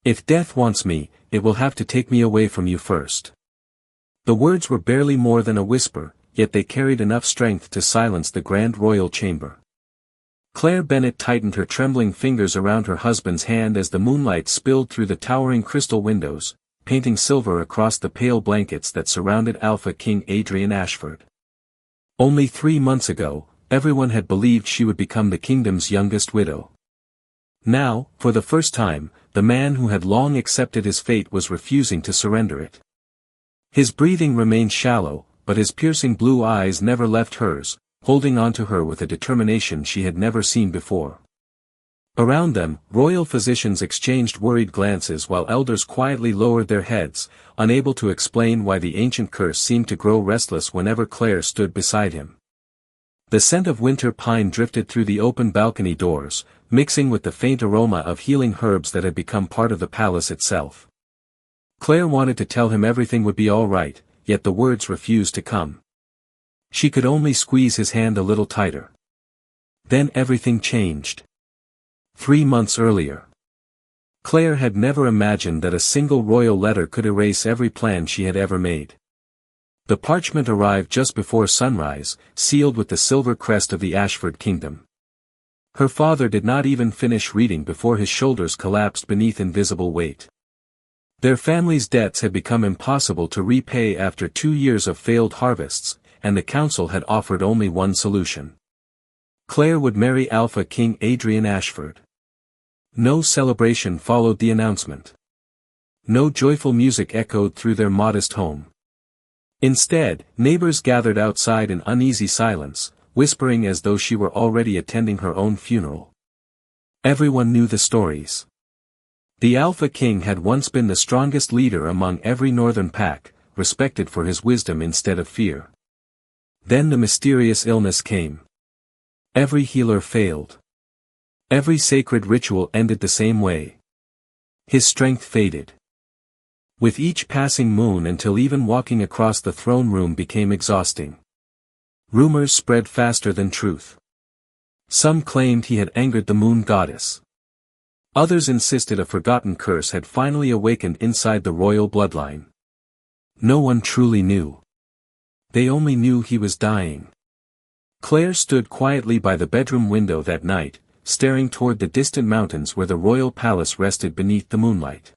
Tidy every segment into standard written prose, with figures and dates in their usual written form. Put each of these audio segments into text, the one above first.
If death wants me, it will have to take me away from you first. The words were barely more than a whisper, yet they carried enough strength to silence the grand royal chamber. Claire Bennet tightened her trembling fingers around her husband's hand as the moonlight spilled through the towering crystal windows, painting silver across the pale blankets that surrounded Alpha King Adrian Ashford. Only 3 months ago, everyone had believed she would become the kingdom's youngest widow. Now, for the first time, the man who had long accepted his fate was refusing to surrender it. His breathing remained shallow, but his piercing blue eyes never left hers, holding on to her with a determination she had never seen before. Around them, royal physicians exchanged worried glances while elders quietly lowered their heads, unable to explain why the ancient curse seemed to grow restless whenever Claire stood beside him. The scent of winter pine drifted through the open balcony doors, mixing with the faint aroma of healing herbs that had become part of the palace itself. Claire wanted to tell him everything would be all right, yet the words refused to come. She could only squeeze his hand a little tighter. Then everything changed. 3 months earlier. Claire had never imagined that a single royal letter could erase every plan she had ever made. The parchment arrived just before sunrise, sealed with the silver crest of the Ashford kingdom. Her father did not even finish reading before his shoulders collapsed beneath invisible weight. Their family's debts had become impossible to repay after 2 years of failed harvests, and the council had offered only one solution. Claire would marry Alpha King Adrian Ashford. No celebration followed the announcement. No joyful music echoed through their modest home. Instead, neighbors gathered outside in uneasy silence, whispering as though she were already attending her own funeral. Everyone knew the stories. The Alpha King had once been the strongest leader among every northern pack, respected for his wisdom instead of fear. Then the mysterious illness came. Every healer failed. Every sacred ritual ended the same way. His strength faded. With each passing moon until even walking across the throne room became exhausting. Rumors spread faster than truth. Some claimed he had angered the moon goddess. Others insisted a forgotten curse had finally awakened inside the royal bloodline. No one truly knew. They only knew he was dying. Claire stood quietly by the bedroom window that night, staring toward the distant mountains where the royal palace rested beneath the moonlight.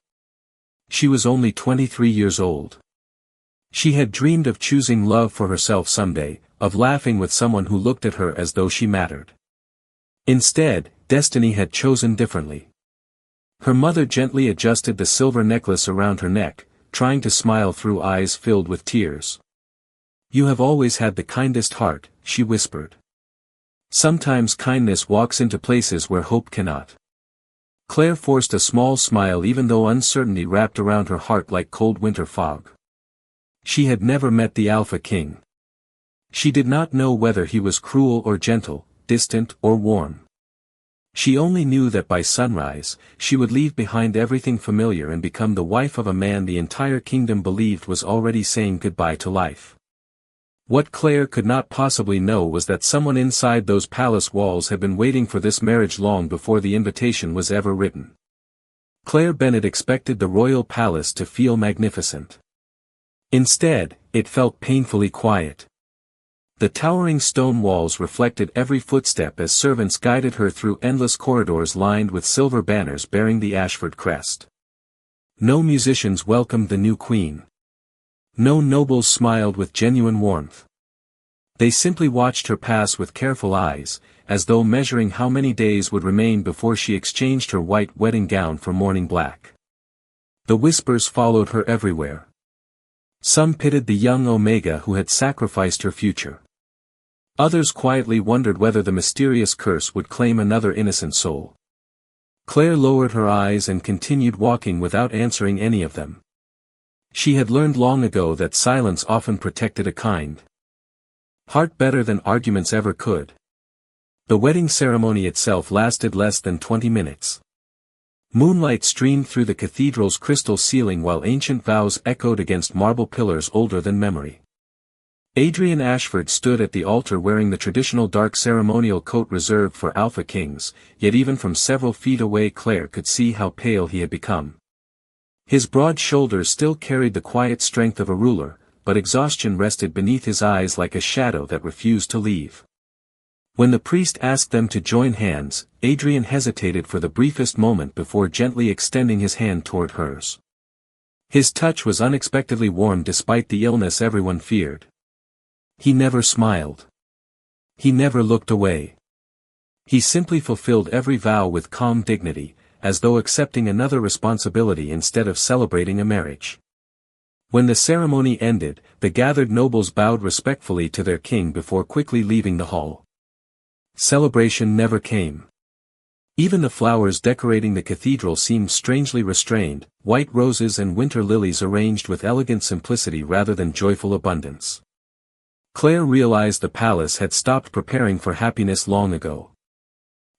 She was only 23 years old. She had dreamed of choosing love for herself someday, of laughing with someone who looked at her as though she mattered. Instead, destiny had chosen differently. Her mother gently adjusted the silver necklace around her neck, trying to smile through eyes filled with tears. "You have always had the kindest heart," she whispered. "Sometimes kindness walks into places where hope cannot." Claire forced a small smile even though uncertainty wrapped around her heart like cold winter fog. She had never met the Alpha King. She did not know whether he was cruel or gentle, distant or warm. She only knew that by sunrise, she would leave behind everything familiar and become the wife of a man the entire kingdom believed was already saying goodbye to life. What Claire could not possibly know was that someone inside those palace walls had been waiting for this marriage long before the invitation was ever written. Claire Bennet expected the royal palace to feel magnificent. Instead, it felt painfully quiet. The towering stone walls reflected every footstep as servants guided her through endless corridors lined with silver banners bearing the Ashford crest. No musicians welcomed the new queen. No nobles smiled with genuine warmth. They simply watched her pass with careful eyes, as though measuring how many days would remain before she exchanged her white wedding gown for mourning black. The whispers followed her everywhere. Some pitied the young Omega who had sacrificed her future. Others quietly wondered whether the mysterious curse would claim another innocent soul. Claire lowered her eyes and continued walking without answering any of them. She had learned long ago that silence often protected a kind heart better than arguments ever could. The wedding ceremony itself lasted less than 20 minutes. Moonlight streamed through the cathedral's crystal ceiling while ancient vows echoed against marble pillars older than memory. Adrian Ashford stood at the altar wearing the traditional dark ceremonial coat reserved for Alpha Kings, yet even from several feet away Claire could see how pale he had become. His broad shoulders still carried the quiet strength of a ruler, but exhaustion rested beneath his eyes like a shadow that refused to leave. When the priest asked them to join hands, Adrian hesitated for the briefest moment before gently extending his hand toward hers. His touch was unexpectedly warm despite the illness everyone feared. He never smiled. He never looked away. He simply fulfilled every vow with calm dignity, as though accepting another responsibility instead of celebrating a marriage. When the ceremony ended, the gathered nobles bowed respectfully to their king before quickly leaving the hall. Celebration never came. Even the flowers decorating the cathedral seemed strangely restrained, white roses and winter lilies arranged with elegant simplicity rather than joyful abundance. Claire realized the palace had stopped preparing for happiness long ago.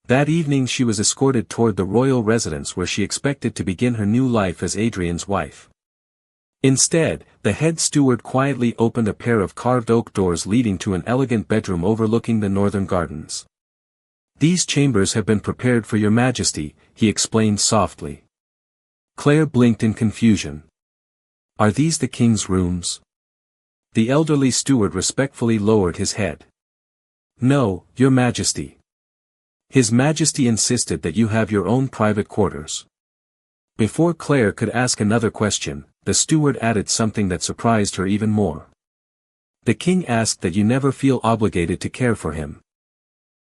That evening she was escorted toward the royal residence where she expected to begin her new life as Adrian's wife. Instead, the head steward quietly opened a pair of carved oak doors leading to an elegant bedroom overlooking the northern gardens. "These chambers have been prepared for your majesty," he explained softly. Claire blinked in confusion. "Are these the king's rooms?" The elderly steward respectfully lowered his head. "No, your majesty. His majesty insisted that you have your own private quarters." Before Claire could ask another question, the steward added something that surprised her even more. "The king asked that you never feel obligated to care for him.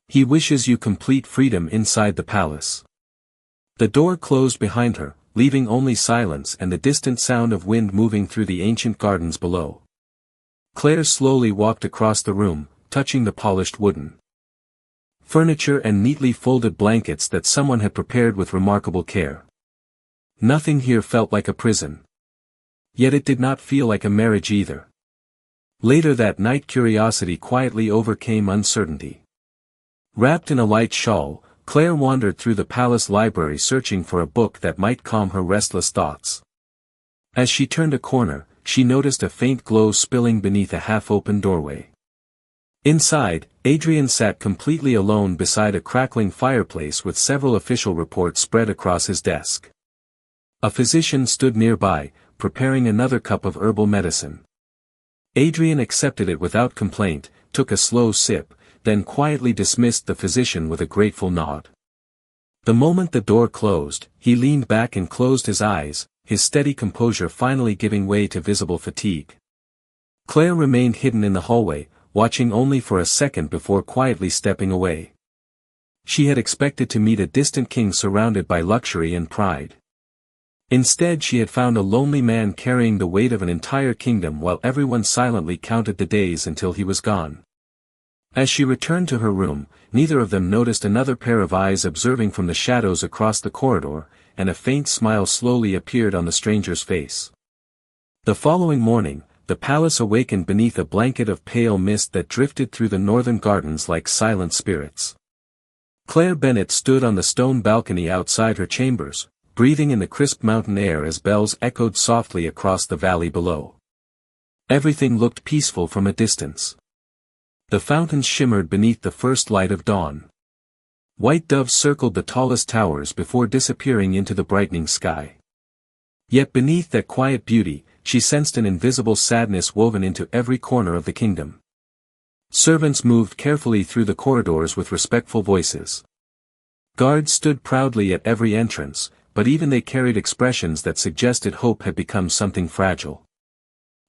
He wishes you complete freedom inside the palace." The door closed behind her, leaving only silence and the distant sound of wind moving through the ancient gardens below. Claire slowly walked across the room, touching the polished wooden furniture and neatly folded blankets that someone had prepared with remarkable care. Nothing here felt like a prison. Yet it did not feel like a marriage either. Later that night curiosity quietly overcame uncertainty. Wrapped in a light shawl, Claire wandered through the palace library searching for a book that might calm her restless thoughts. As she turned a corner, she noticed a faint glow spilling beneath a half-open doorway. Inside, Adrian sat completely alone beside a crackling fireplace with several official reports spread across his desk. A physician stood nearby, preparing another cup of herbal medicine. Adrian accepted it without complaint, took a slow sip, then quietly dismissed the physician with a grateful nod. The moment the door closed, he leaned back and closed his eyes, his steady composure finally giving way to visible fatigue. Claire remained hidden in the hallway, watching only for a second before quietly stepping away. She had expected to meet a distant king surrounded by luxury and pride. Instead she had found a lonely man carrying the weight of an entire kingdom while everyone silently counted the days until he was gone. As she returned to her room, neither of them noticed another pair of eyes observing from the shadows across the corridor, and a faint smile slowly appeared on the stranger's face. The following morning, the palace awakened beneath a blanket of pale mist that drifted through the northern gardens like silent spirits. Claire Bennet stood on the stone balcony outside her chambers, breathing in the crisp mountain air as bells echoed softly across the valley below. Everything looked peaceful from a distance. The fountains shimmered beneath the first light of dawn. White doves circled the tallest towers before disappearing into the brightening sky. Yet beneath that quiet beauty, she sensed an invisible sadness woven into every corner of the kingdom. Servants moved carefully through the corridors with respectful voices. Guards stood proudly at every entrance, but even they carried expressions that suggested hope had become something fragile.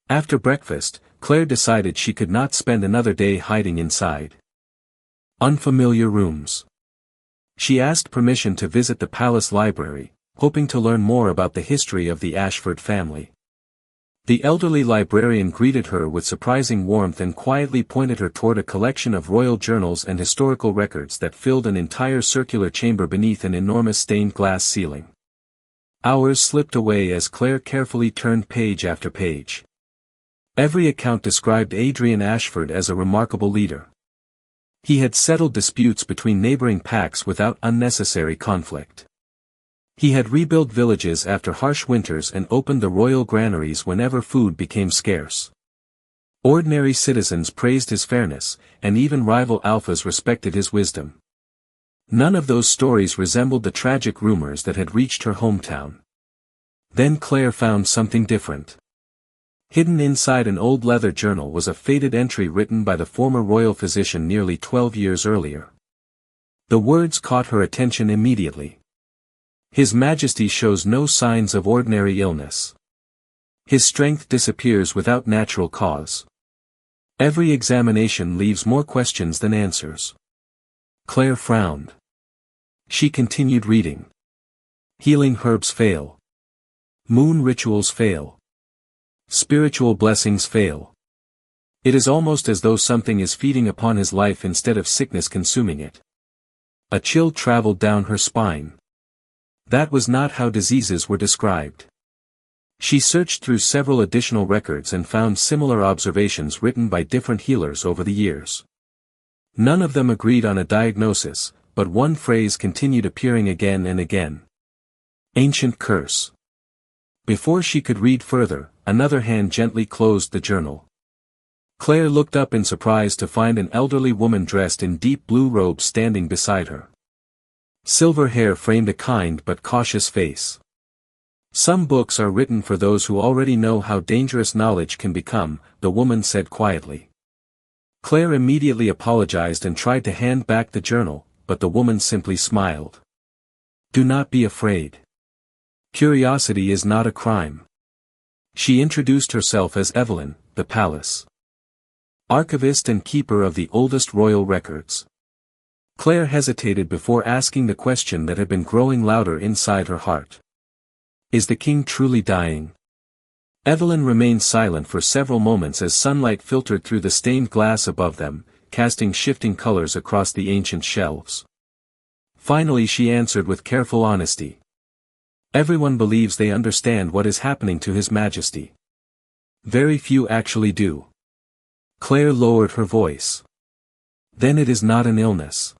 After breakfast, Claire decided she could not spend another day hiding inside unfamiliar rooms. She asked permission to visit the palace library, hoping to learn more about the history of the Ashford family. The elderly librarian greeted her with surprising warmth and quietly pointed her toward a collection of royal journals and historical records that filled an entire circular chamber beneath an enormous stained glass ceiling. Hours slipped away as Claire carefully turned page after page. Every account described Adrian Ashford as a remarkable leader. He had settled disputes between neighboring pacts without unnecessary conflict. He had rebuilt villages after harsh winters and opened the royal granaries whenever food became scarce. Ordinary citizens praised his fairness, and even rival alphas respected his wisdom. None of those stories resembled the tragic rumors that had reached her hometown. Then Claire found something different. Hidden inside an old leather journal was a faded entry written by the former royal physician nearly 12 years earlier. The words caught her attention immediately. His Majesty shows no signs of ordinary illness. His strength disappears without natural cause. Every examination leaves more questions than answers. Claire frowned. She continued reading. Healing herbs fail. Moon rituals fail. Spiritual blessings fail. It is almost as though something is feeding upon his life instead of sickness consuming it. A chill traveled down her spine. That was not how diseases were described. She searched through several additional records and found similar observations written by different healers over the years. None of them agreed on a diagnosis, but one phrase continued appearing again and again. Ancient curse. Before she could read further, another hand gently closed the journal. Claire looked up in surprise to find an elderly woman dressed in deep blue robes standing beside her. Silver hair framed a kind but cautious face. Some books are written for those who already know how dangerous knowledge can become, the woman said quietly. Claire immediately apologized and tried to hand back the journal, but the woman simply smiled. Do not be afraid. Curiosity is not a crime. She introduced herself as Evelyn, the palace archivist and keeper of the oldest royal records. Claire hesitated before asking the question that had been growing louder inside her heart. Is the king truly dying? Evelyn remained silent for several moments as sunlight filtered through the stained glass above them, casting shifting colors across the ancient shelves. Finally she answered with careful honesty. Everyone believes they understand what is happening to His Majesty. Very few actually do. Claire lowered her voice. Then it is not an illness.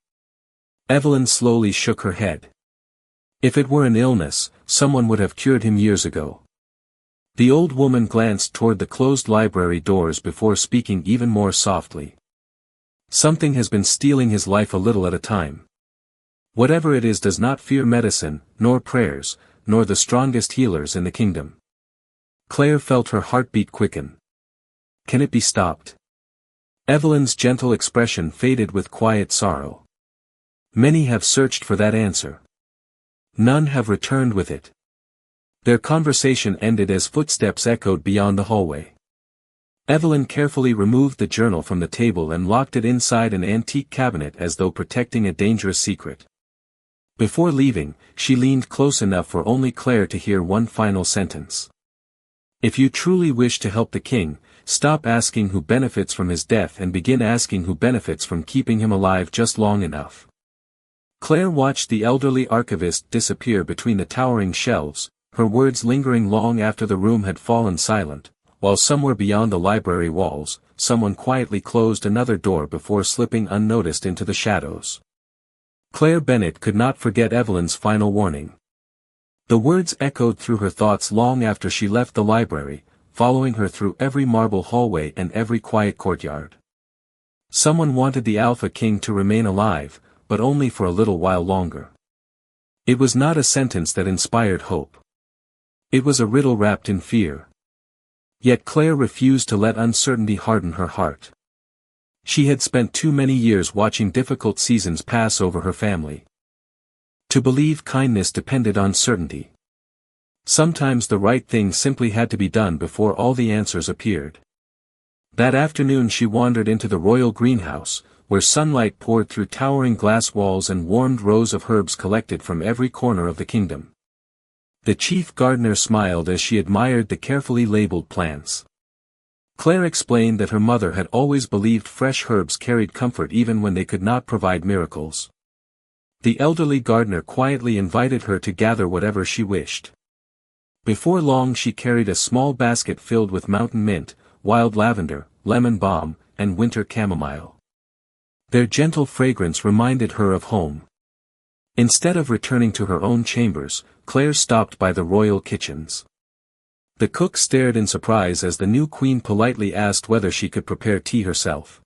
Evelyn slowly shook her head. If it were an illness, someone would have cured him years ago. The old woman glanced toward the closed library doors before speaking even more softly. Something has been stealing his life a little at a time. Whatever it is does not fear medicine, nor prayers, nor the strongest healers in the kingdom. Claire felt her heartbeat quicken. Can it be stopped? Evelyn's gentle expression faded with quiet sorrow. Many have searched for that answer. None have returned with it. Their conversation ended as footsteps echoed beyond the hallway. Evelyn carefully removed the journal from the table and locked it inside an antique cabinet as though protecting a dangerous secret. Before leaving, she leaned close enough for only Claire to hear one final sentence. If you truly wish to help the king, stop asking who benefits from his death and begin asking who benefits from keeping him alive just long enough. Claire watched the elderly archivist disappear between the towering shelves, her words lingering long after the room had fallen silent, while somewhere beyond the library walls, someone quietly closed another door before slipping unnoticed into the shadows. Claire Bennet could not forget Evelyn's final warning. The words echoed through her thoughts long after she left the library, following her through every marble hallway and every quiet courtyard. Someone wanted the Alpha King to remain alive, but only for a little while longer. It was not a sentence that inspired hope. It was a riddle wrapped in fear. Yet Claire refused to let uncertainty harden her heart. She had spent too many years watching difficult seasons pass over her family. To believe kindness depended on certainty. Sometimes the right thing simply had to be done before all the answers appeared. That afternoon she wandered into the royal greenhouse, where sunlight poured through towering glass walls and warmed rows of herbs collected from every corner of the kingdom. The chief gardener smiled as she admired the carefully labeled plants. Claire explained that her mother had always believed fresh herbs carried comfort even when they could not provide miracles. The elderly gardener quietly invited her to gather whatever she wished. Before long she carried a small basket filled with mountain mint, wild lavender, lemon balm, and winter chamomile. Their gentle fragrance reminded her of home. Instead of returning to her own chambers, Claire stopped by the royal kitchens. The cook stared in surprise as the new queen politely asked whether she could prepare tea herself.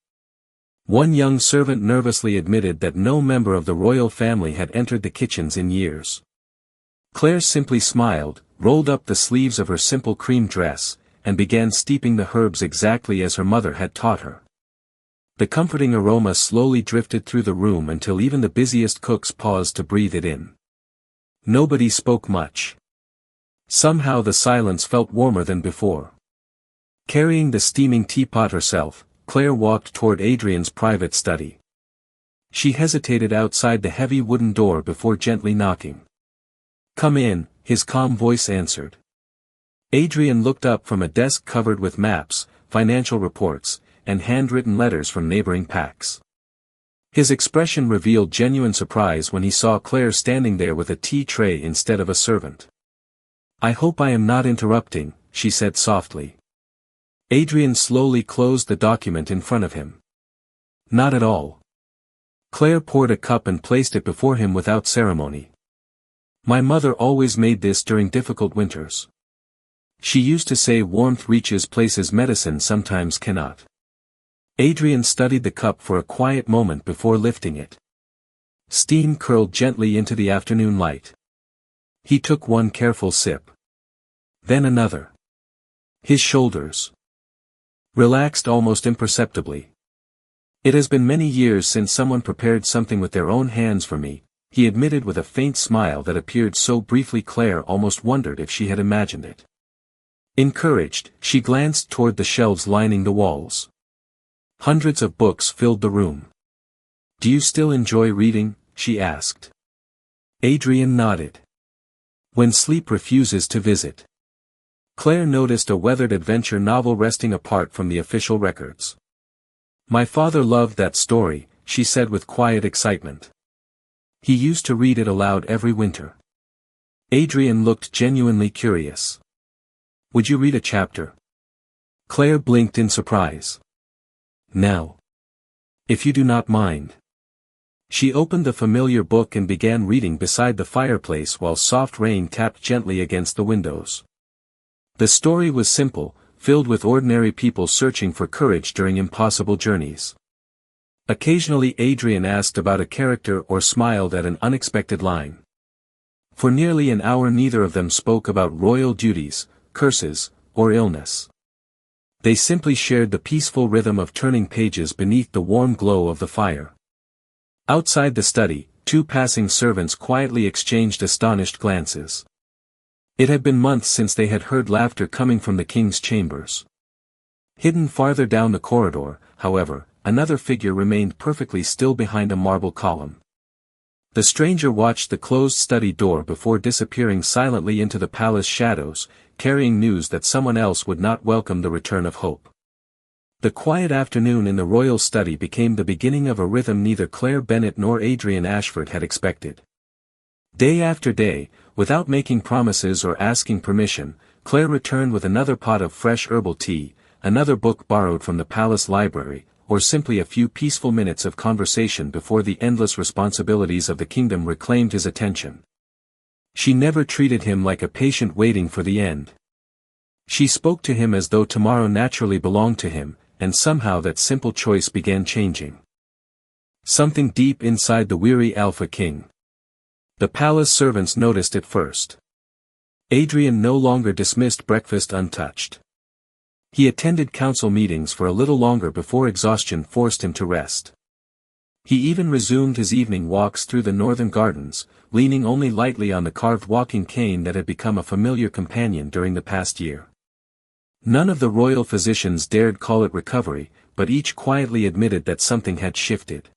One young servant nervously admitted that no member of the royal family had entered the kitchens in years. Claire simply smiled, rolled up the sleeves of her simple cream dress, and began steeping the herbs exactly as her mother had taught her. The comforting aroma slowly drifted through the room until even the busiest cooks paused to breathe it in. Nobody spoke much. Somehow the silence felt warmer than before. Carrying the steaming teapot herself, Claire walked toward Adrian's private study. She hesitated outside the heavy wooden door before gently knocking. "Come in," his calm voice answered. Adrian looked up from a desk covered with maps, financial reports, and handwritten letters from neighboring packs. His expression revealed genuine surprise when he saw Claire standing there with a tea tray instead of a servant. "I hope I am not interrupting," she said softly. Adrian slowly closed the document in front of him. "Not at all." Claire poured a cup and placed it before him without ceremony. "My mother always made this during difficult winters. She used to say warmth reaches places medicine sometimes cannot." Adrian studied the cup for a quiet moment before lifting it. Steam curled gently into the afternoon light. He took one careful sip. Then another. His shoulders relaxed almost imperceptibly. "It has been many years since someone prepared something with their own hands for me," he admitted with a faint smile that appeared so briefly Claire almost wondered if she had imagined it. Encouraged, she glanced toward the shelves lining the walls. Hundreds of books filled the room. "Do you still enjoy reading?" she asked. Adrian nodded. "When sleep refuses to visit." Claire noticed a weathered adventure novel resting apart from the official records. "My father loved that story," she said with quiet excitement. "He used to read it aloud every winter." Adrian looked genuinely curious. "Would you read a chapter?" Claire blinked in surprise. "Now. If you do not mind." She opened the familiar book and began reading beside the fireplace while soft rain tapped gently against the windows. The story was simple, filled with ordinary people searching for courage during impossible journeys. Occasionally Adrian asked about a character or smiled at an unexpected line. For nearly an hour neither of them spoke about royal duties, curses, or illness. They simply shared the peaceful rhythm of turning pages beneath the warm glow of the fire. Outside the study, two passing servants quietly exchanged astonished glances. It had been months since they had heard laughter coming from the king's chambers. Hidden farther down the corridor, however, another figure remained perfectly still behind a marble column. The stranger watched the closed study door before disappearing silently into the palace shadows, carrying news that someone else would not welcome the return of hope. The quiet afternoon in the royal study became the beginning of a rhythm neither Claire Bennet nor Adrian Ashford had expected. Day after day, without making promises or asking permission, Claire returned with another pot of fresh herbal tea, another book borrowed from the palace library, or simply a few peaceful minutes of conversation before the endless responsibilities of the kingdom reclaimed his attention. She never treated him like a patient waiting for the end. She spoke to him as though tomorrow naturally belonged to him, and somehow that simple choice began changing something deep inside the weary Alpha King. The palace servants noticed it first. Adrian no longer dismissed breakfast untouched. He attended council meetings for a little longer before exhaustion forced him to rest. He even resumed his evening walks through the northern gardens, leaning only lightly on the carved walking cane that had become a familiar companion during the past year. None of the royal physicians dared call it recovery, but each quietly admitted that something had shifted.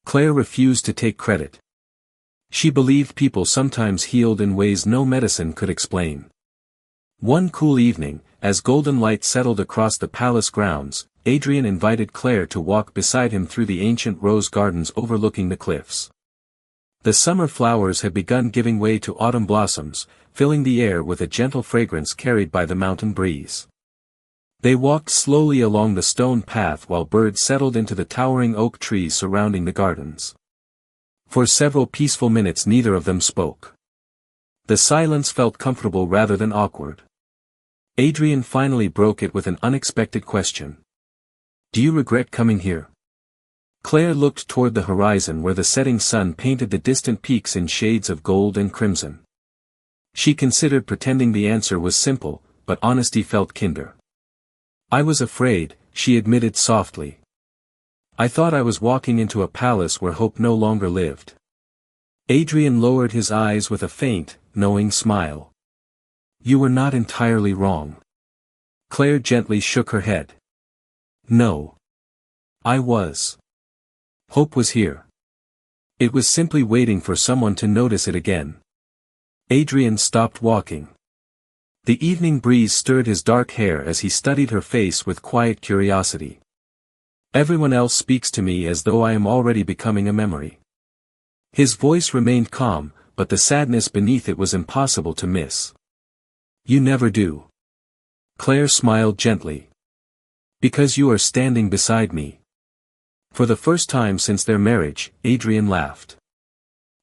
Claire refused to take credit. She believed people sometimes healed in ways no medicine could explain. One cool evening, as golden light settled across the palace grounds, Adrian invited Claire to walk beside him through the ancient rose gardens overlooking the cliffs. The summer flowers had begun giving way to autumn blossoms, filling the air with a gentle fragrance carried by the mountain breeze. They walked slowly along the stone path while birds settled into the towering oak trees surrounding the gardens. For several peaceful minutes neither of them spoke. The silence felt comfortable rather than awkward. Adrian finally broke it with an unexpected question. "Do you regret coming here?" Claire looked toward the horizon where the setting sun painted the distant peaks in shades of gold and crimson. She considered pretending the answer was simple, but honesty felt kinder. I was afraid, she admitted softly. I thought I was walking into a palace where hope no longer lived. Adrian lowered his eyes with a faint, knowing smile. You were not entirely wrong. Claire gently shook her head. No. I was. Hope was here. It was simply waiting for someone to notice it again. Adrian stopped walking. The evening breeze stirred his dark hair as he studied her face with quiet curiosity. Everyone else speaks to me as though I am already becoming a memory. His voice remained calm, but the sadness beneath it was impossible to miss. You never do. Claire smiled gently. Because you are standing beside me. For the first time since their marriage, Adrian laughed.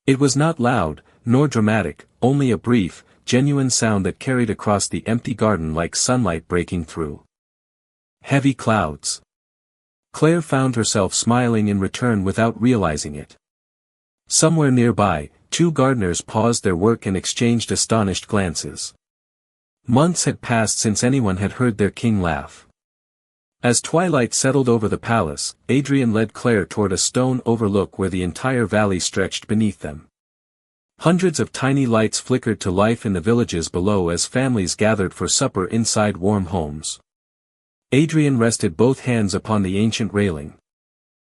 It was not loud, nor dramatic, only a brief, genuine sound that carried across the empty garden like sunlight breaking through. Heavy clouds. Claire found herself smiling in return without realizing it. Somewhere nearby, two gardeners paused their work and exchanged astonished glances. Months had passed since anyone had heard their king laugh. As twilight settled over the palace, Adrian led Claire toward a stone overlook where the entire valley stretched beneath them. Hundreds of tiny lights flickered to life in the villages below as families gathered for supper inside warm homes. Adrian rested both hands upon the ancient railing.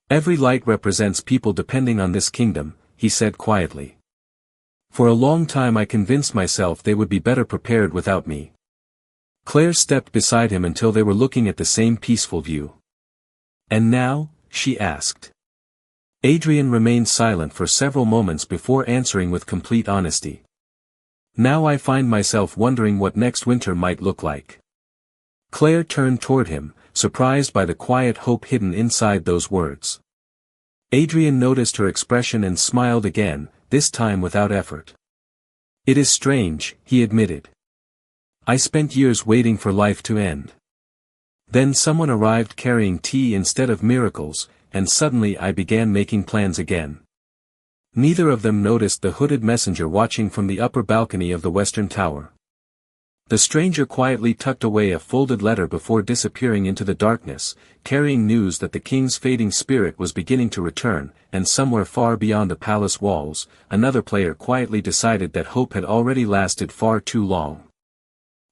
Every light represents people depending on this kingdom, he said quietly. For a long time I convinced myself they would be better prepared without me. Claire stepped beside him until they were looking at the same peaceful view. And now? She asked. Adrian remained silent for several moments before answering with complete honesty. Now I find myself wondering what next winter might look like. Claire turned toward him, surprised by the quiet hope hidden inside those words. Adrian noticed her expression and smiled again, this time without effort. It is strange, he admitted. I spent years waiting for life to end. Then someone arrived carrying tea instead of miracles, and suddenly I began making plans again. Neither of them noticed the hooded messenger watching from the upper balcony of the western tower. The stranger quietly tucked away a folded letter before disappearing into the darkness, carrying news that the king's fading spirit was beginning to return, and somewhere far beyond the palace walls, another player quietly decided that hope had already lasted far too long.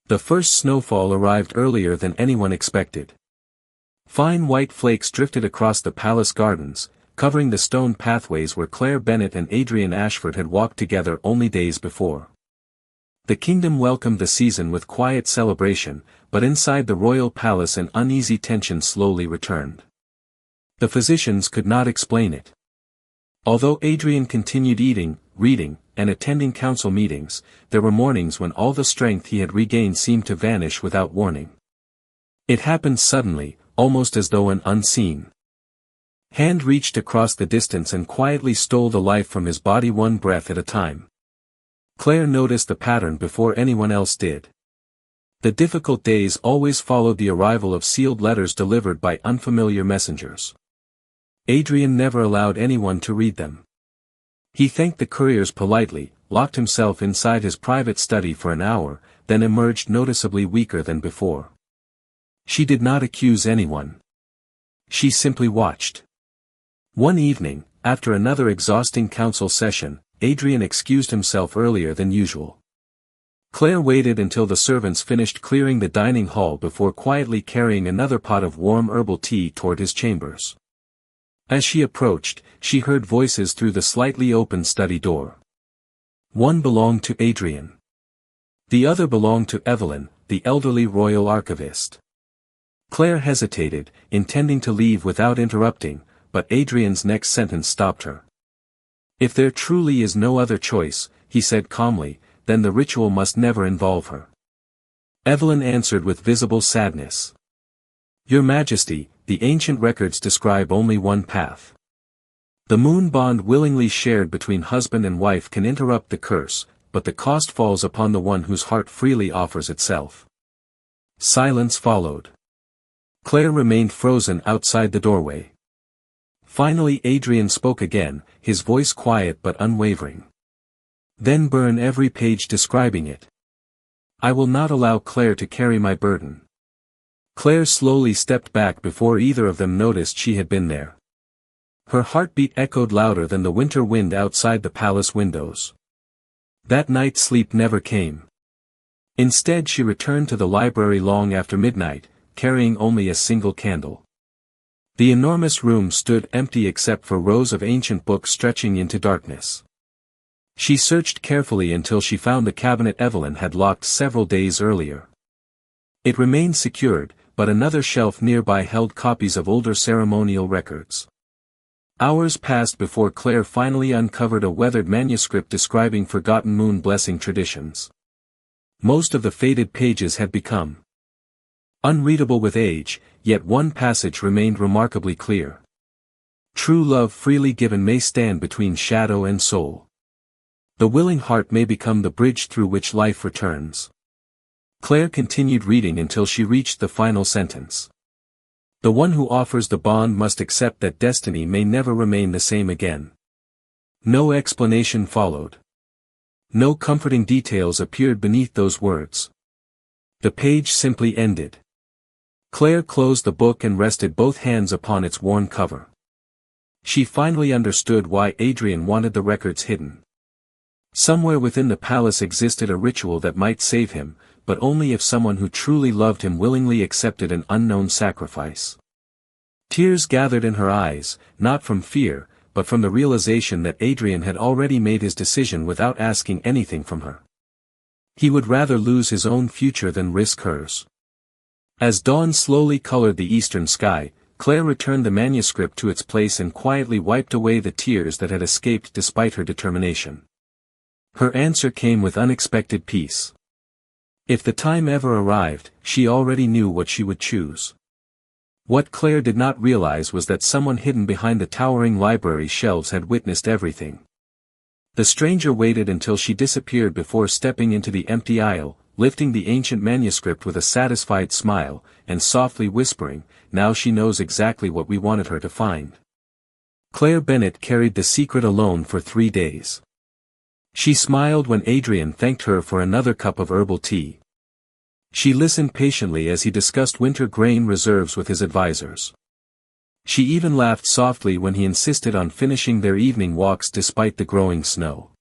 The first snowfall arrived earlier than anyone expected. Fine white flakes drifted across the palace gardens, covering the stone pathways where Claire Bennet and Adrian Ashford had walked together only days before. The kingdom welcomed the season with quiet celebration, but inside the royal palace an uneasy tension slowly returned. The physicians could not explain it. Although Adrian continued eating, reading, and attending council meetings, there were mornings when all the strength he had regained seemed to vanish without warning. It happened suddenly, almost as though an unseen hand reached across the distance and quietly stole the life from his body one breath at a time. Claire noticed the pattern before anyone else did. The difficult days always followed the arrival of sealed letters delivered by unfamiliar messengers. Adrian never allowed anyone to read them. He thanked the couriers politely, locked himself inside his private study for an hour, then emerged noticeably weaker than before. She did not accuse anyone. She simply watched. One evening, after another exhausting council session, Adrian excused himself earlier than usual. Claire waited until the servants finished clearing the dining hall before quietly carrying another pot of warm herbal tea toward his chambers. As she approached, she heard voices through the slightly open study door. One belonged to Adrian. The other belonged to Evelyn, the elderly royal archivist. Claire hesitated, intending to leave without interrupting, but Adrian's next sentence stopped her. If there truly is no other choice, he said calmly, then the ritual must never involve her. Evelyn answered with visible sadness. Your Majesty, the ancient records describe only one path. The moon bond willingly shared between husband and wife can interrupt the curse, but the cost falls upon the one whose heart freely offers itself. Silence followed. Claire remained frozen outside the doorway. Finally Adrian spoke again, his voice quiet but unwavering. Then burn every page describing it. I will not allow Claire to carry my burden. Claire slowly stepped back before either of them noticed she had been there. Her heartbeat echoed louder than the winter wind outside the palace windows. That night sleep never came. Instead she returned to the library long after midnight, carrying only a single candle. The enormous room stood empty except for rows of ancient books stretching into darkness. She searched carefully until she found the cabinet Evelyn had locked several days earlier. It remained secured, but another shelf nearby held copies of older ceremonial records. Hours passed before Claire finally uncovered a weathered manuscript describing forgotten moon blessing traditions. Most of the faded pages had become unreadable with age, yet one passage remained remarkably clear. True love freely given may stand between shadow and soul. The willing heart may become the bridge through which life returns. Claire continued reading until she reached the final sentence. The one who offers the bond must accept that destiny may never remain the same again. No explanation followed. No comforting details appeared beneath those words. The page simply ended. Claire closed the book and rested both hands upon its worn cover. She finally understood why Adrian wanted the records hidden. Somewhere within the palace existed a ritual that might save him, but only if someone who truly loved him willingly accepted an unknown sacrifice. Tears gathered in her eyes, not from fear, but from the realization that Adrian had already made his decision without asking anything from her. He would rather lose his own future than risk hers. As dawn slowly colored the eastern sky, Claire returned the manuscript to its place and quietly wiped away the tears that had escaped despite her determination. Her answer came with unexpected peace. If the time ever arrived, she already knew what she would choose. What Claire did not realize was that someone hidden behind the towering library shelves had witnessed everything. The stranger waited until she disappeared before stepping into the empty aisle, lifting the ancient manuscript with a satisfied smile, and softly whispering, "Now she knows exactly what we wanted her to find." Claire Bennet carried the secret alone for 3 days. She smiled when Adrian thanked her for another cup of herbal tea. She listened patiently as he discussed winter grain reserves with his advisors. She even laughed softly when he insisted on finishing their evening walks despite the growing snow.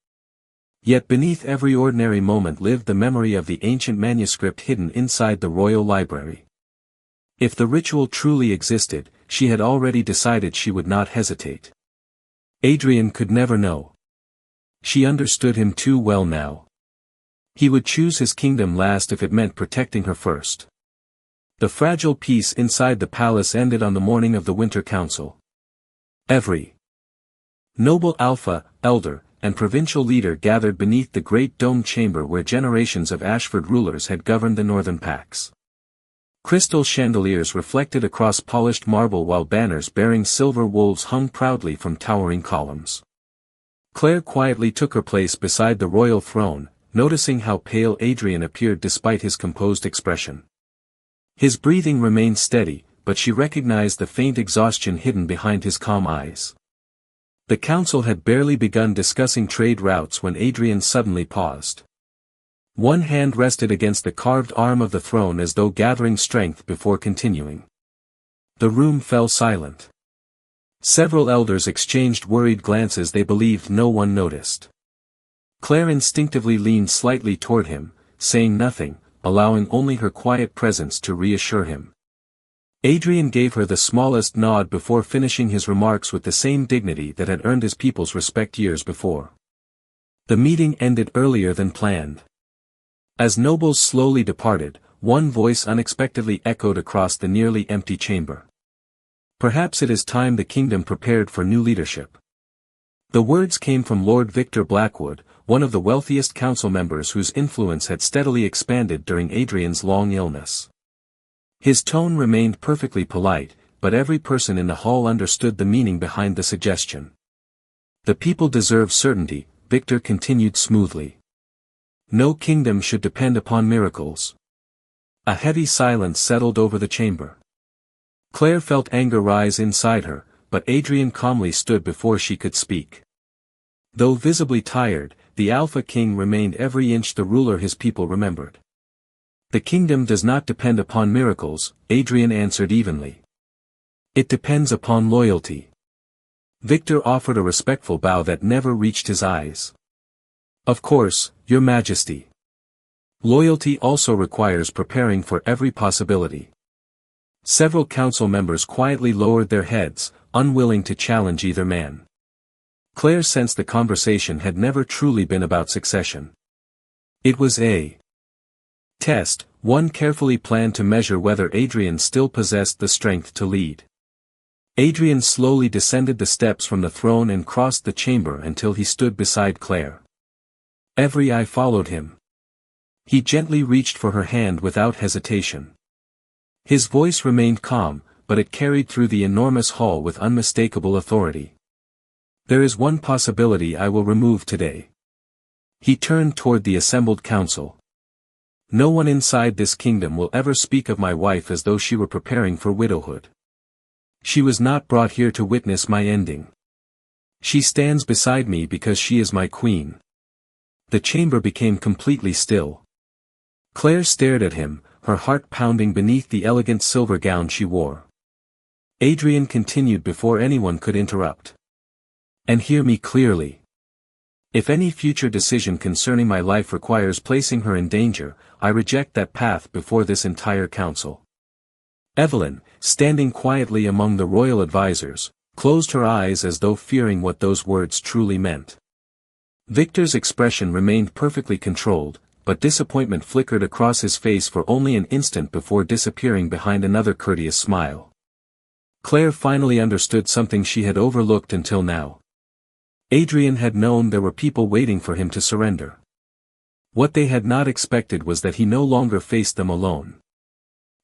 Yet beneath every ordinary moment lived the memory of the ancient manuscript hidden inside the royal library. If the ritual truly existed, she had already decided she would not hesitate. Adrian could never know. She understood him too well now. He would choose his kingdom last if it meant protecting her first. The fragile peace inside the palace ended on the morning of the Winter Council. Every noble alpha, elder, and provincial leader gathered beneath the great domed chamber where generations of Ashford rulers had governed the northern pacts. Crystal chandeliers reflected across polished marble while banners bearing silver wolves hung proudly from towering columns. Claire quietly took her place beside the royal throne, noticing how pale Adrian appeared despite his composed expression. His breathing remained steady, but she recognized the faint exhaustion hidden behind his calm eyes. The council had barely begun discussing trade routes when Adrian suddenly paused. One hand rested against the carved arm of the throne as though gathering strength before continuing. The room fell silent. Several elders exchanged worried glances they believed no one noticed. Claire instinctively leaned slightly toward him, saying nothing, allowing only her quiet presence to reassure him. Adrian gave her the smallest nod before finishing his remarks with the same dignity that had earned his people's respect years before. The meeting ended earlier than planned. As nobles slowly departed, one voice unexpectedly echoed across the nearly empty chamber. "Perhaps it is time the kingdom prepared for new leadership." The words came from Lord Victor Blackwood, one of the wealthiest council members whose influence had steadily expanded during Adrian's long illness. His tone remained perfectly polite, but every person in the hall understood the meaning behind the suggestion. "The people deserve certainty," Victor continued smoothly. "No kingdom should depend upon miracles." A heavy silence settled over the chamber. Claire felt anger rise inside her, but Adrian calmly stood before she could speak. Though visibly tired, the Alpha King remained every inch the ruler his people remembered. The kingdom does not depend upon miracles, Adrian answered evenly. It depends upon loyalty. Victor offered a respectful bow that never reached his eyes. Of course, Your Majesty. Loyalty also requires preparing for every possibility. Several council members quietly lowered their heads, unwilling to challenge either man. Claire sensed the conversation had never truly been about succession. It was a test, one carefully planned to measure whether Adrian still possessed the strength to lead. Adrian slowly descended the steps from the throne and crossed the chamber until he stood beside Claire. Every eye followed him. He gently reached for her hand without hesitation. His voice remained calm, but it carried through the enormous hall with unmistakable authority. There is one possibility I will remove today. He turned toward the assembled council. No one inside this kingdom will ever speak of my wife as though she were preparing for widowhood. She was not brought here to witness my ending. She stands beside me because she is my queen. The chamber became completely still. Claire stared at him, her heart pounding beneath the elegant silver gown she wore. Adrian continued before anyone could interrupt. And hear me clearly. If any future decision concerning my life requires placing her in danger, I reject that path before this entire council. Evelyn, standing quietly among the royal advisors, closed her eyes as though fearing what those words truly meant. Victor's expression remained perfectly controlled, but disappointment flickered across his face for only an instant before disappearing behind another courteous smile. Claire finally understood something she had overlooked until now. Adrian had known there were people waiting for him to surrender. What they had not expected was that he no longer faced them alone.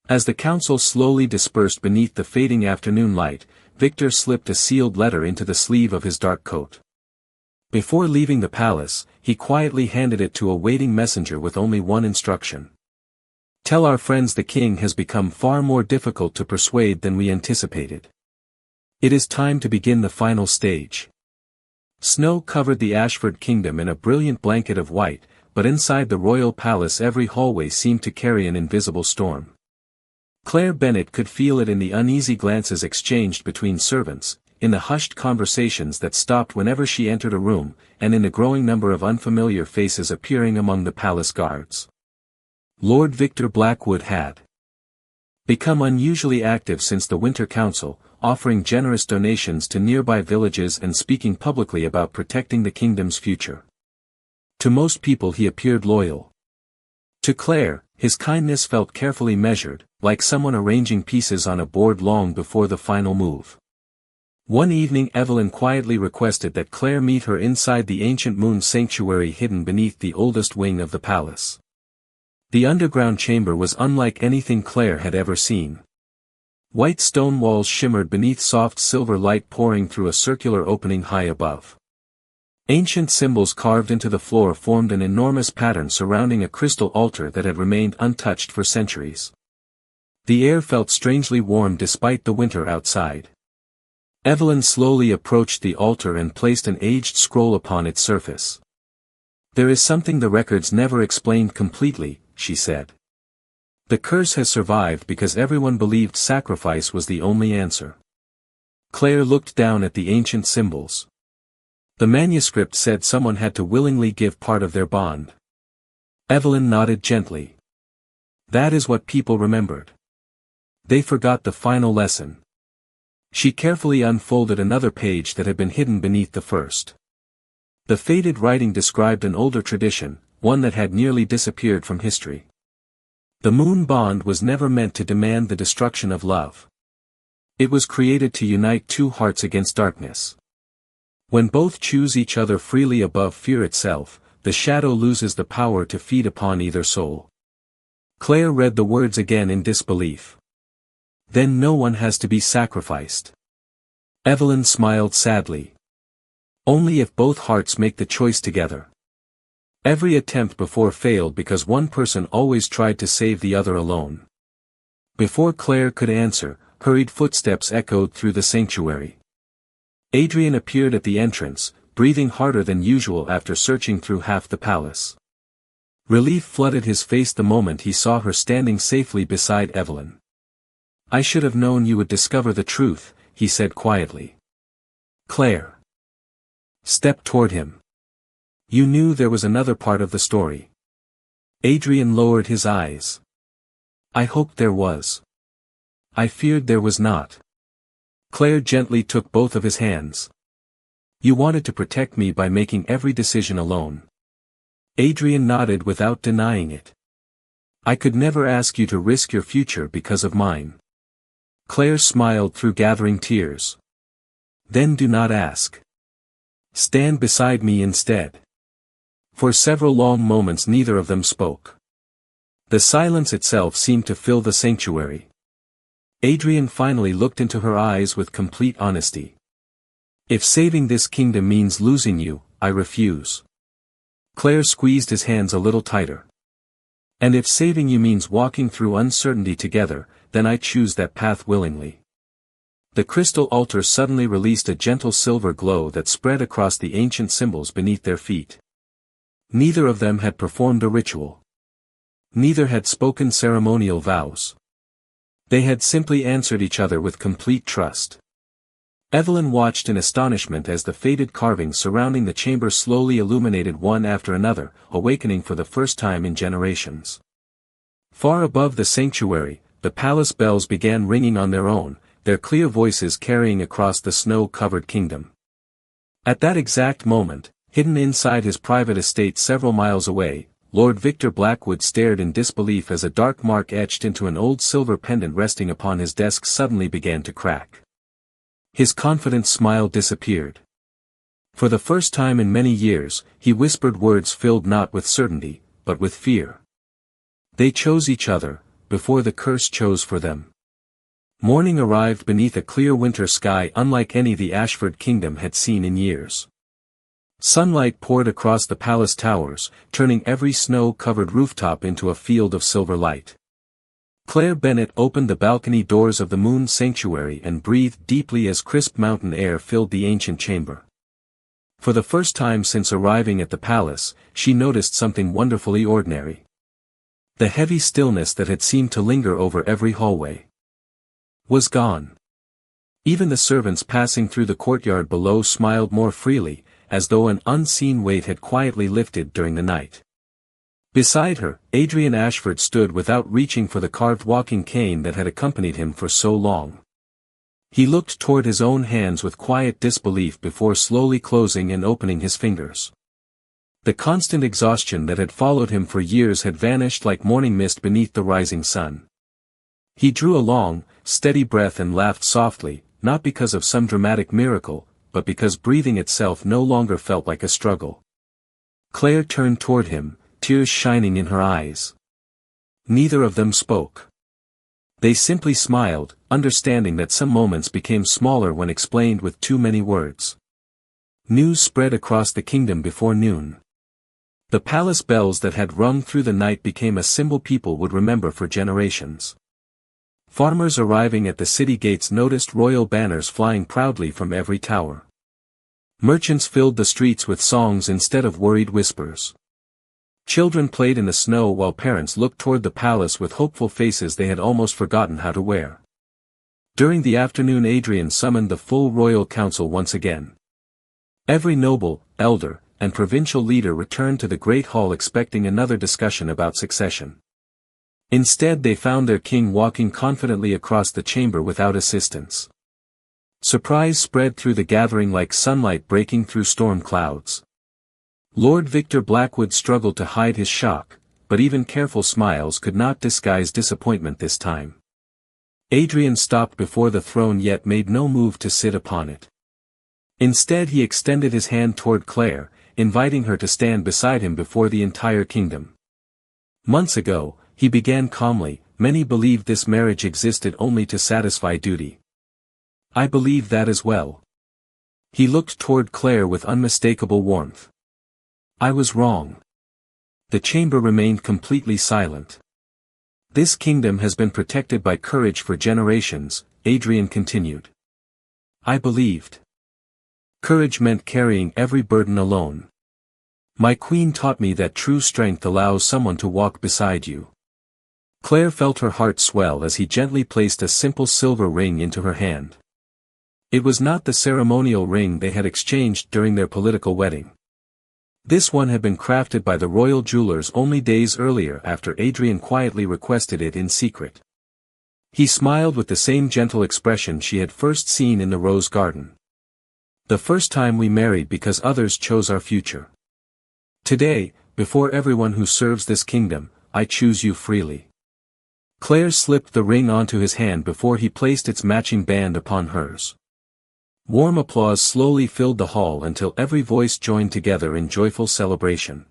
As the council slowly dispersed beneath the fading afternoon light, Victor slipped a sealed letter into the sleeve of his dark coat. Before leaving the palace, he quietly handed it to a waiting messenger with only one instruction. Tell our friends the king has become far more difficult to persuade than we anticipated. It is time to begin the final stage. Snow covered the Ashford kingdom in a brilliant blanket of white, but inside the royal palace every hallway seemed to carry an invisible storm. Claire Bennet could feel it in the uneasy glances exchanged between servants, in the hushed conversations that stopped whenever she entered a room, and in the growing number of unfamiliar faces appearing among the palace guards. Lord Victor Blackwood had become unusually active since the Winter Council, offering generous donations to nearby villages and speaking publicly about protecting the kingdom's future. To most people he appeared loyal. To Claire, his kindness felt carefully measured, like someone arranging pieces on a board long before the final move. One evening Evelyn quietly requested that Claire meet her inside the ancient moon sanctuary hidden beneath the oldest wing of the palace. The underground chamber was unlike anything Claire had ever seen. White stone walls shimmered beneath soft silver light pouring through a circular opening high above. Ancient symbols carved into the floor formed an enormous pattern surrounding a crystal altar that had remained untouched for centuries. The air felt strangely warm despite the winter outside. Evelyn slowly approached the altar and placed an aged scroll upon its surface. There is something the records never explained completely, she said. The curse has survived because everyone believed sacrifice was the only answer. Claire looked down at the ancient symbols. The manuscript said someone had to willingly give part of their bond. Evelyn nodded gently. That is what people remembered. They forgot the final lesson. She carefully unfolded another page that had been hidden beneath the first. The faded writing described an older tradition, one that had nearly disappeared from history. The moon bond was never meant to demand the destruction of love. It was created to unite two hearts against darkness. When both choose each other freely above fear itself, the shadow loses the power to feed upon either soul. Claire read the words again in disbelief. Then no one has to be sacrificed. Evelyn smiled sadly. Only if both hearts make the choice together. Every attempt before failed because one person always tried to save the other alone. Before Claire could answer, hurried footsteps echoed through the sanctuary. Adrian appeared at the entrance, breathing harder than usual after searching through half the palace. Relief flooded his face the moment he saw her standing safely beside Evelyn. "I should have known you would discover the truth," he said quietly. Claire stepped toward him. "You knew there was another part of the story." Adrian lowered his eyes. "I hoped there was. I feared there was not." Claire gently took both of his hands. "You wanted to protect me by making every decision alone." Adrian nodded without denying it. "I could never ask you to risk your future because of mine." Claire smiled through gathering tears. "Then do not ask. Stand beside me instead." For several long moments neither of them spoke. The silence itself seemed to fill the sanctuary. Adrian finally looked into her eyes with complete honesty. "If saving this kingdom means losing you, I refuse." Claire squeezed his hands a little tighter. "And if saving you means walking through uncertainty together, then I choose that path willingly." The crystal altar suddenly released a gentle silver glow that spread across the ancient symbols beneath their feet. Neither of them had performed a ritual. Neither had spoken ceremonial vows. They had simply answered each other with complete trust. Evelyn watched in astonishment as the faded carvings surrounding the chamber slowly illuminated one after another, awakening for the first time in generations. Far above the sanctuary, the palace bells began ringing on their own, their clear voices carrying across the snow-covered kingdom. At that exact moment, hidden inside his private estate several miles away, Lord Victor Blackwood stared in disbelief as a dark mark etched into an old silver pendant resting upon his desk suddenly began to crack. His confident smile disappeared. For the first time in many years, he whispered words filled not with certainty, but with fear. They chose each other, before the curse chose for them. Morning arrived beneath a clear winter sky unlike any the Ashford kingdom had seen in years. Sunlight poured across the palace towers, turning every snow-covered rooftop into a field of silver light. Claire Bennet opened the balcony doors of the moon sanctuary and breathed deeply as crisp mountain air filled the ancient chamber. For the first time since arriving at the palace, she noticed something wonderfully ordinary. The heavy stillness that had seemed to linger over every hallway was gone. Even the servants passing through the courtyard below smiled more freely, as though an unseen weight had quietly lifted during the night. Beside her, Adrian Ashford stood without reaching for the carved walking cane that had accompanied him for so long. He looked toward his own hands with quiet disbelief before slowly closing and opening his fingers. The constant exhaustion that had followed him for years had vanished like morning mist beneath the rising sun. He drew a long, steady breath and laughed softly, not because of some dramatic miracle, but because breathing itself no longer felt like a struggle. Claire turned toward him, tears shining in her eyes. Neither of them spoke. They simply smiled, understanding that some moments became smaller when explained with too many words. News spread across the kingdom before noon. The palace bells that had rung through the night became a symbol people would remember for generations. Farmers arriving at the city gates noticed royal banners flying proudly from every tower. Merchants filled the streets with songs instead of worried whispers. Children played in the snow while parents looked toward the palace with hopeful faces they had almost forgotten how to wear. During the afternoon Adrian summoned the full royal council once again. Every noble, elder, and provincial leader returned to the great hall expecting another discussion about succession. Instead they found their king walking confidently across the chamber without assistance. Surprise spread through the gathering like sunlight breaking through storm clouds. Lord Victor Blackwood struggled to hide his shock, but even careful smiles could not disguise disappointment this time. Adrian stopped before the throne yet made no move to sit upon it. Instead he extended his hand toward Claire, inviting her to stand beside him before the entire kingdom. Months ago, he began calmly, many believed this marriage existed only to satisfy duty. I believe that as well. He looked toward Claire with unmistakable warmth. I was wrong. The chamber remained completely silent. This kingdom has been protected by courage for generations, Adrian continued. I believed. Courage meant carrying every burden alone. My queen taught me that true strength allows someone to walk beside you. Claire felt her heart swell as he gently placed a simple silver ring into her hand. It was not the ceremonial ring they had exchanged during their political wedding. This one had been crafted by the royal jewelers only days earlier after Adrian quietly requested it in secret. He smiled with the same gentle expression she had first seen in the rose garden. The first time we married because others chose our future. Today, before everyone who serves this kingdom, I choose you freely. Claire slipped the ring onto his hand before he placed its matching band upon hers. Warm applause slowly filled the hall until every voice joined together in joyful celebration.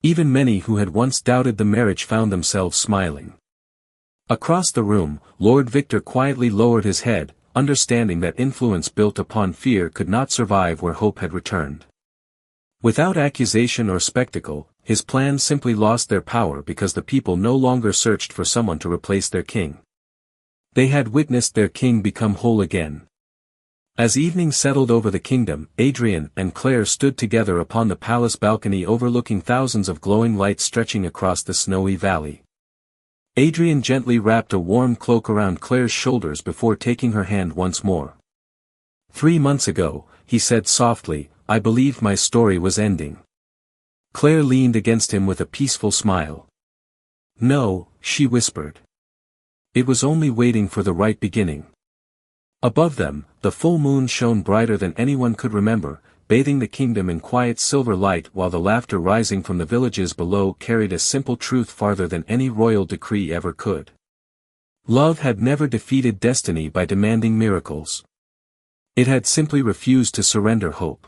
Even many who had once doubted the marriage found themselves smiling. Across the room, Lord Victor quietly lowered his head, understanding that influence built upon fear could not survive where hope had returned. Without accusation or spectacle, his plans simply lost their power because the people no longer searched for someone to replace their king. They had witnessed their king become whole again. As evening settled over the kingdom, Adrian and Claire stood together upon the palace balcony overlooking thousands of glowing lights stretching across the snowy valley. Adrian gently wrapped a warm cloak around Claire's shoulders before taking her hand once more. 3 months ago, he said softly, I believed my story was ending. Claire leaned against him with a peaceful smile. No, she whispered. It was only waiting for the right beginning. Above them, the full moon shone brighter than anyone could remember, bathing the kingdom in quiet silver light while the laughter rising from the villages below carried a simple truth farther than any royal decree ever could. Love had never defeated destiny by demanding miracles. It had simply refused to surrender hope.